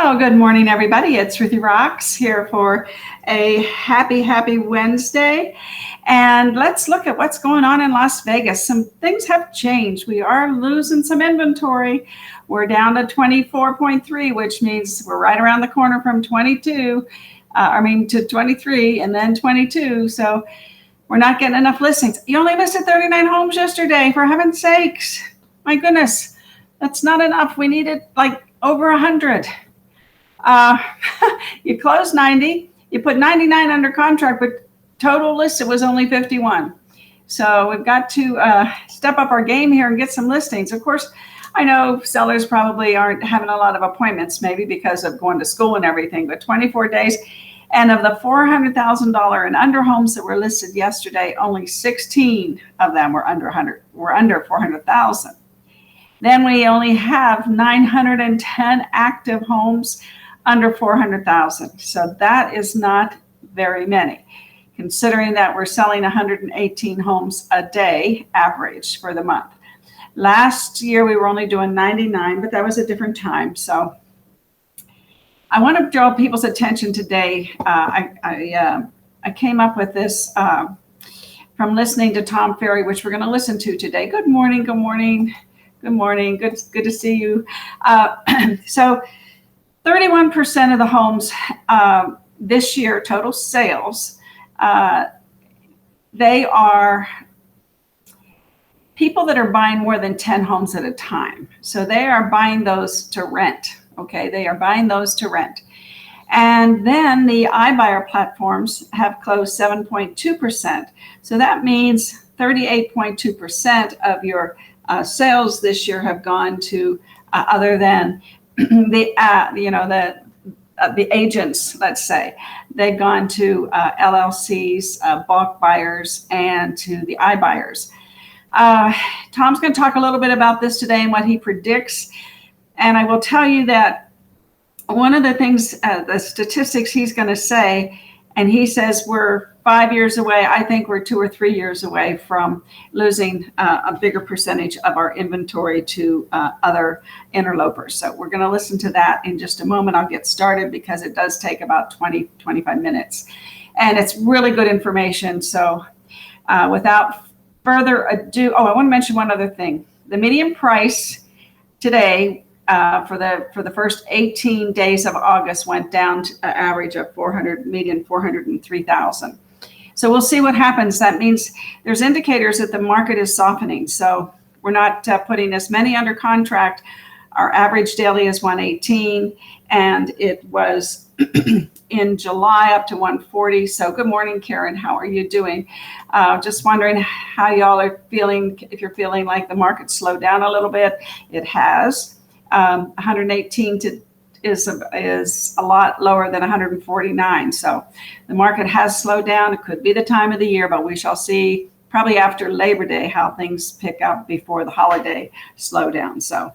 Well, good morning, everybody. It's Ruthie Rocks here for a happy Wednesday. And let's look at what's going on in Las Vegas. Some things have changed. We are losing some inventory. We're down to 24.3, which means we're right around the corner from 22. To 23 and then 22. So we're not getting enough listings. You only listed 39 homes yesterday, for heaven's sakes. My goodness, that's not enough. We needed like over 100. You closed 90, you put 99 under contract, but total listed was only 51. So we've got to step up our game here and get some listings. Of course, I know sellers probably aren't having a lot of appointments, maybe because of going to school and everything, but 24 days. And of the $400,000 and under homes that were listed yesterday, only 16 of them were under 400,000. Then we only have 910 active homes under 400,000. So that is not very many, considering that we're selling 118 homes a day average for the month. Last year, we were only doing 99, but that was a different time. So I want to draw people's attention today. I came up with this from listening to Tom Ferry, which we're going to listen to today. Good morning. Good morning. Good morning. Good to see you. So 31% of the homes this year, total sales, they are people that are buying more than 10 homes at a time. So they are buying those to rent. Okay, they are buying those to rent. And then the iBuyer platforms have closed 7.2%. So that means 38.2% of your sales this year have gone to other than the agents, let's say. They've gone to LLCs, bulk buyers, and to the iBuyers. Tom's going to talk a little bit about this today and what he predicts. And I will tell you that one of the things, the statistics he's going to say, and he says we're 5 years away. I think we're 2 or 3 years away from losing a bigger percentage of our inventory to other interlopers. So we're going to listen to that in just a moment. I'll get started because it does take about 25 minutes. And it's really good information. So without further ado, I want to mention one other thing. The median price today for the first 18 days of August went down to an average of 403,000. So we'll see what happens. That means there's indicators that the market is softening. So we're not putting as many under contract. Our average daily is 118, and it was in July up to 140. So good morning, Karen. How are you doing? Just wondering how y'all are feeling, if you're feeling like the market slowed down a little bit. It has. 118 is a lot lower than 149. So the market has slowed down. It could be the time of the year, but we shall see probably after Labor Day how things pick up before the holiday slowdown. So